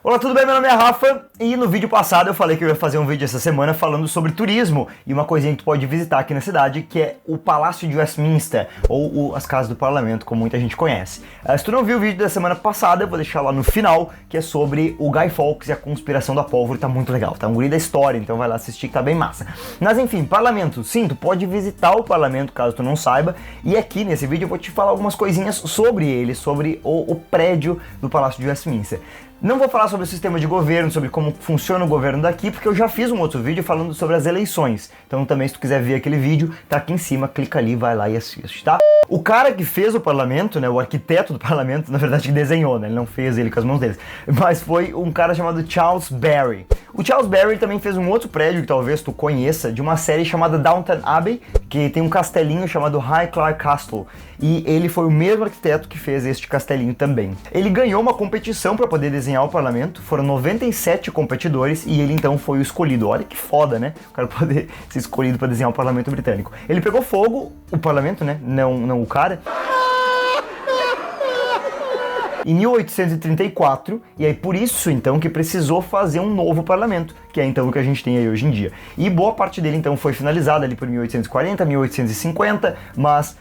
Olá, tudo bem? Meu nome é Rafa e no vídeo passado eu falei que eu ia fazer um vídeo essa semana falando sobre turismo e uma coisinha que tu pode visitar aqui na cidade, que é o Palácio de Westminster, ou as Casas do Parlamento, como muita gente conhece. Se tu não viu o vídeo da semana passada, eu vou deixar lá no final, que é sobre o Guy Fawkes e a conspiração da pólvora, tá muito legal, tá um guri da história, então vai lá assistir que tá bem massa. Mas enfim, parlamento, sim, tu pode visitar o parlamento caso tu não saiba, e aqui nesse vídeo eu vou te falar algumas coisinhas sobre ele, sobre o prédio do Palácio de Westminster. Não vou falar sobre o sistema de governo, sobre como funciona o governo daqui, porque eu já fiz um outro vídeo falando sobre as eleições. Então também, se tu quiser ver aquele vídeo, tá aqui em cima, clica ali, vai lá e assiste, tá? O cara que fez o parlamento, né, o arquiteto do parlamento, na verdade que desenhou, né, ele não fez ele com as mãos dele, mas foi um cara chamado Charles Barry. O Charles Barry também fez um outro prédio que talvez tu conheça, de uma série chamada Downton Abbey, que tem um castelinho chamado Highclere Castle, e ele foi o mesmo arquiteto que fez este castelinho também. Ele ganhou uma competição para poder desenhar o parlamento, foram 97 competidores e ele então foi o escolhido. Olha que foda, né? O cara poder ser escolhido para desenhar o parlamento britânico. Ele pegou fogo, o parlamento, né? Não o cara. Em 1834, e aí por isso então que precisou fazer um novo parlamento, que é então o que a gente tem aí hoje em dia. E boa parte dele então foi finalizada ali por 1840, 1850, mas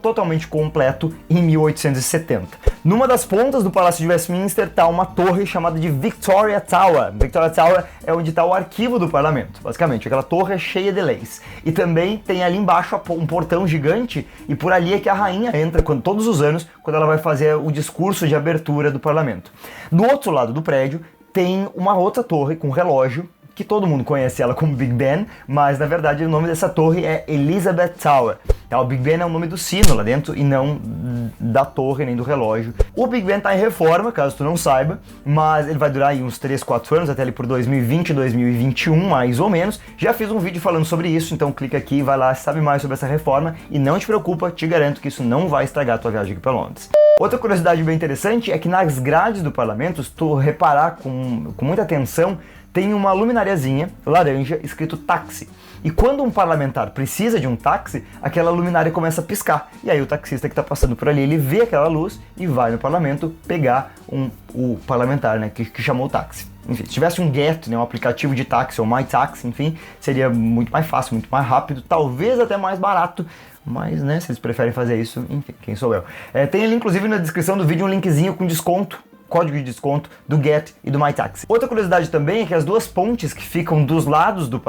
totalmente completo em 1870. Numa das pontas do Palácio de Westminster está uma torre chamada de Victoria Tower. Victoria Tower é onde está o arquivo do parlamento, basicamente. Aquela torre é cheia de leis. E também tem ali embaixo um portão gigante e por ali é que a rainha entra todos os anos, quando ela vai fazer o discurso de abertura do parlamento. Do outro lado do prédio tem uma outra torre com relógio, que todo mundo conhece ela como Big Ben, mas na verdade o nome dessa torre é Elizabeth Tower. O Big Ben é o nome do sino lá dentro e não da torre nem do relógio. O Big Ben está em reforma, caso tu não saiba, mas ele vai durar aí uns 3, 4 anos, até ali por 2020, 2021, mais ou menos. Já fiz um vídeo falando sobre isso, então clica aqui, vai lá, sabe mais sobre essa reforma e não te preocupa, te garanto que isso não vai estragar a tua viagem aqui para Londres. Outra curiosidade bem interessante é que nas grades do parlamento, se tu reparar com muita atenção, tem uma luminariazinha laranja escrito táxi. E quando um parlamentar precisa de um táxi, aquela luminária começa a piscar. E aí o taxista que está passando por ali, ele vê aquela luz e vai no parlamento pegar o parlamentar, né, que chamou o táxi. Enfim, se tivesse um Get, né, um aplicativo de táxi ou MyTaxi, enfim, seria muito mais fácil, muito mais rápido, talvez até mais barato. Mas, né, se eles preferem fazer isso, enfim, quem sou eu. Tem ali, inclusive, na descrição do vídeo um linkzinho com desconto, código de desconto do Get e do MyTaxi. Outra curiosidade também é que as duas pontes que ficam dos lados do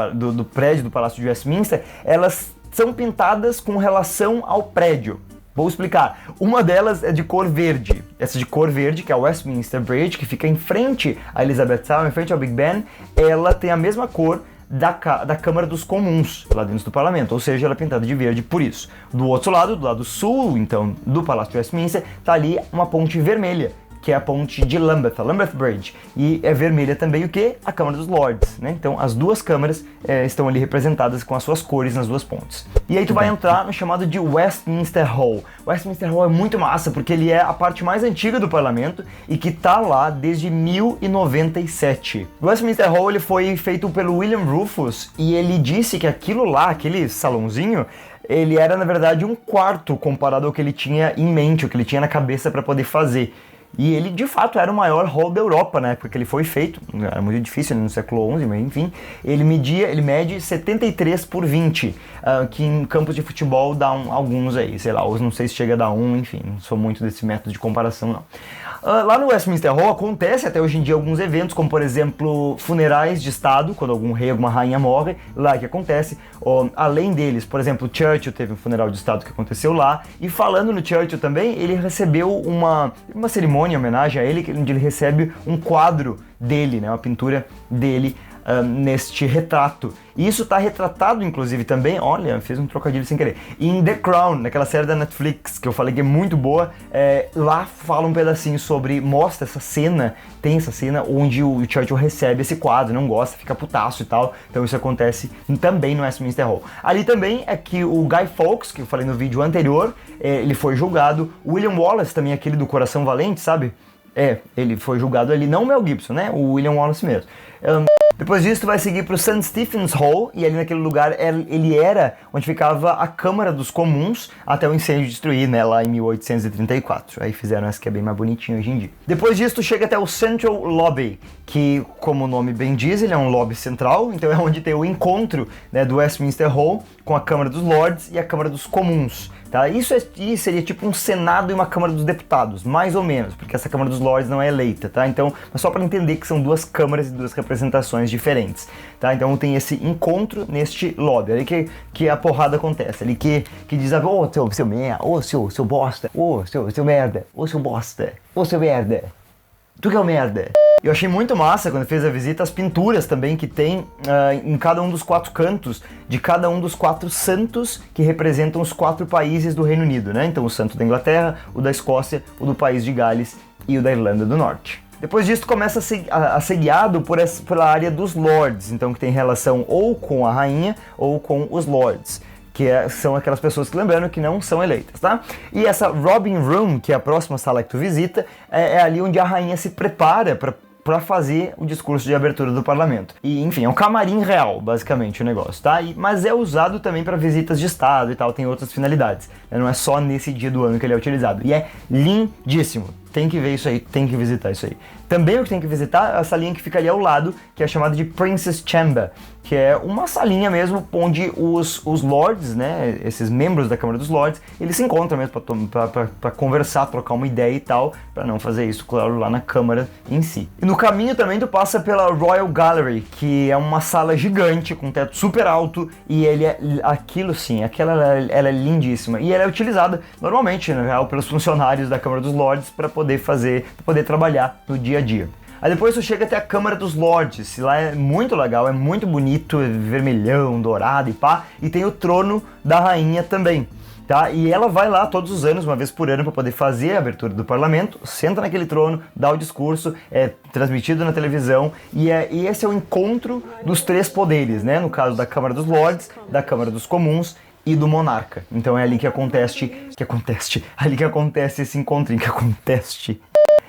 prédio do Palácio de Westminster, elas são pintadas com relação ao prédio. Vou explicar. Uma delas é de cor verde. Essa de cor verde, que é a Westminster Bridge, que fica em frente à Elizabeth Tower, em frente ao Big Ben, ela tem a mesma cor da Câmara dos Comuns, lá dentro do parlamento, ou seja, ela é pintada de verde por isso. Do outro lado, do lado sul, então, do Palácio de Westminster, tá ali uma ponte vermelha, que é a ponte de Lambeth, a Lambeth Bridge, e é vermelha também o que? A Câmara dos Lords, né? Então as duas câmaras estão ali representadas com as suas cores nas duas pontes. E aí tu vai entrar no chamado de Westminster Hall. Westminster Hall é muito massa, porque ele é a parte mais antiga do parlamento e que tá lá desde 1097. O Westminster Hall ele foi feito pelo William Rufus e ele disse que aquilo lá, aquele salãozinho, ele era na verdade um quarto comparado ao que ele tinha em mente, o que ele tinha na cabeça para poder fazer. E ele, de fato, era o maior hall da Europa, né? Porque ele foi feito, era muito difícil no século XI, mas enfim, ele mede 73 por 20, que em campos de futebol dá alguns aí, sei lá, não sei se chega a dar enfim, não sou muito desse método de comparação, não. Lá no Westminster Hall acontece até hoje em dia alguns eventos, como por exemplo, funerais de estado, quando algum rei, alguma rainha morre, lá que acontece. Além deles, por exemplo, Churchill teve um funeral de estado que aconteceu lá, e falando no Churchill também, ele recebeu uma cerimônia em homenagem a ele, onde ele recebe um quadro dele, né, uma pintura dele, neste retrato. E isso está retratado, inclusive, também, olha, fiz um trocadilho sem querer, em The Crown, naquela série da Netflix, que eu falei que é muito boa. Lá fala um pedacinho sobre, mostra essa cena, tem essa cena onde o Churchill recebe esse quadro, não gosta, fica putaço e tal. Então isso acontece também no Westminster Hall. Ali também é que o Guy Fawkes, que eu falei no vídeo anterior, ele foi julgado. O William Wallace, também aquele do Coração Valente, sabe? Ele foi julgado ali, não o Mel Gibson, né? O William Wallace mesmo. Depois disso, tu vai seguir pro St. Stephen's Hall, e ali naquele lugar ele era onde ficava a Câmara dos Comuns, até o incêndio destruir, né, lá em 1834. Aí fizeram essa que é bem mais bonitinho hoje em dia. Depois disso, tu chega até o Central Lobby, que, como o nome bem diz, ele é um lobby central, então é onde tem o encontro, né, do Westminster Hall com a Câmara dos Lords e a Câmara dos Comuns. Tá? Isso aqui seria tipo um Senado e uma Câmara dos Deputados, mais ou menos, porque essa Câmara dos Lords não é eleita, tá? Então, mas só para entender que são duas câmaras e duas representações diferentes, tá? Então tem esse encontro neste lobby, ali que a porrada acontece, ali que diz, ô, seu merda, ô, seu bosta, ô, seu merda, ô, seu bosta, ô, seu merda, tu que é o merda. Eu achei muito massa quando fez a visita as pinturas também que tem em cada um dos 4 cantos de cada um dos 4 santos que representam os 4 países do Reino Unido, né? Então o santo da Inglaterra, o da Escócia, o do país de Gales e o da Irlanda do Norte. Depois disso começa a ser guiado pela área dos Lords, então que tem relação ou com a rainha ou com os Lords. São aquelas pessoas que, lembrando, que não são eleitas, tá? E essa Robin Room, que é a próxima sala que tu visita, é ali onde a rainha se prepara para fazer o discurso de abertura do parlamento. E, enfim, é um camarim real, basicamente, o negócio, tá? Mas é usado também para visitas de estado e tal, tem outras finalidades, né? Não é só nesse dia do ano que ele é utilizado. E é lindíssimo. Tem que ver isso aí, tem que visitar isso aí. Também o que tem que visitar é a salinha que fica ali ao lado, que é chamada de Princess Chamber, que é uma salinha mesmo onde os lords, né, esses membros da Câmara dos Lords, eles se encontram mesmo para conversar, trocar uma ideia e tal, para não fazer isso, claro, lá na Câmara em si. E no caminho também tu passa pela Royal Gallery, que é uma sala gigante, com um teto super alto, e ele é, aquilo sim, ela é lindíssima, e ela é utilizada normalmente, na real, pelos funcionários da Câmara dos Lords para poder trabalhar no dia a dia. Aí depois tu chega até a Câmara dos Lords, lá é muito legal, é muito bonito, é vermelhão, dourado e pá, e tem o trono da rainha também, tá? E ela vai lá todos os anos, uma vez por ano, para poder fazer a abertura do parlamento, senta naquele trono, dá o discurso, é transmitido na televisão, e esse é o encontro dos 3 poderes, né? No caso da Câmara dos Lords, da Câmara dos Comuns e do monarca. Então é ali que acontece esse encontrinho,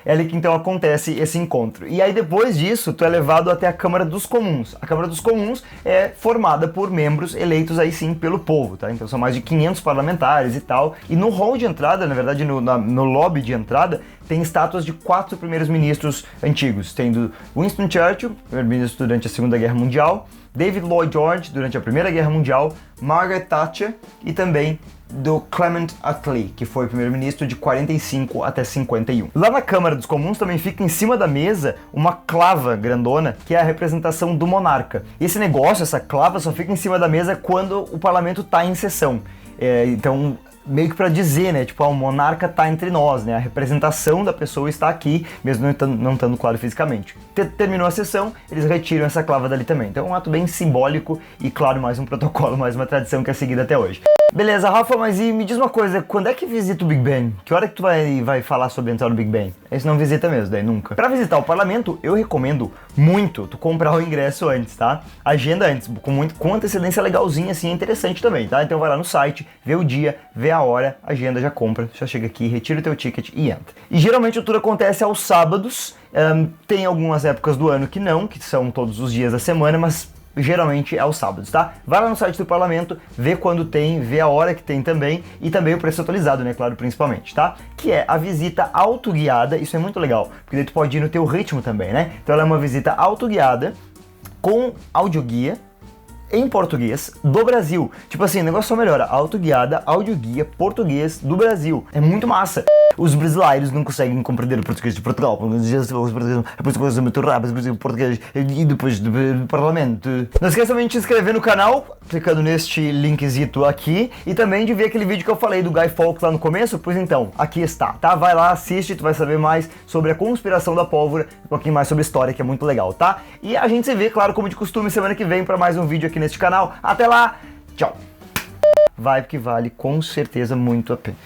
é ali que então acontece esse encontro. E aí depois disso, tu é levado até a Câmara dos Comuns. A Câmara dos Comuns é formada por membros eleitos aí sim pelo povo, tá? Então são mais de 500 parlamentares e tal. E no hall de entrada, na verdade no lobby de entrada, tem estátuas de 4 primeiros ministros antigos. Tem do Winston Churchill, primeiro-ministro durante a Segunda Guerra Mundial, David Lloyd George durante a Primeira Guerra Mundial, Margaret Thatcher e também do Clement Attlee, que foi primeiro-ministro de 45 até 51. Lá na Câmara dos Comuns também fica em cima da mesa uma clava grandona, que é a representação do monarca. E esse negócio, essa clava, só fica em cima da mesa quando o parlamento está em sessão. Então, meio que para dizer, né, tipo, o monarca tá entre nós, né, a representação da pessoa está aqui, mesmo não estando claro fisicamente. Terminou a sessão, eles retiram essa clava dali também. Então é um ato bem simbólico e, claro, mais um protocolo, mais uma tradição que é seguida até hoje. Beleza, Rafa, mas e me diz uma coisa, quando é que visita o Big Ben? Que hora que tu vai falar sobre entrar no Big Ben? Esse não visita mesmo, daí nunca. Pra visitar o parlamento, eu recomendo muito tu comprar o ingresso antes, tá? Agenda antes, com antecedência legalzinha, assim, é interessante também, tá? Então vai lá no site, vê o dia, vê a hora, agenda, já compra, já chega aqui, retira o teu ticket e entra. E geralmente o tour acontece aos sábados, tem algumas épocas do ano que não, que são todos os dias da semana, mas geralmente é aos sábados, tá? Vai lá no site do parlamento, vê quando tem, vê a hora que tem também e também o preço atualizado, né, claro, principalmente, tá? Que é a visita autoguiada, isso é muito legal, porque daí tu pode ir no teu ritmo também, né? Então ela é uma visita autoguiada com audioguia em português do Brasil. Tipo assim, o negócio só melhora, autoguiada, audioguia, português do Brasil. É muito massa. Os brasileiros não conseguem compreender o português de Portugal, porque a português é muito rápido, o português e depois do parlamento. Não esqueça também de se inscrever no canal, clicando neste linkzito aqui, e também de ver aquele vídeo que eu falei do Guy Fawkes lá no começo, pois então, aqui está, tá? Vai lá, assiste, tu vai saber mais sobre a conspiração da pólvora, um pouquinho mais sobre história, que é muito legal, tá? E a gente se vê, claro, como de costume, semana que vem para mais um vídeo aqui neste canal. Até lá, tchau! Vai porque vale com certeza muito a pena.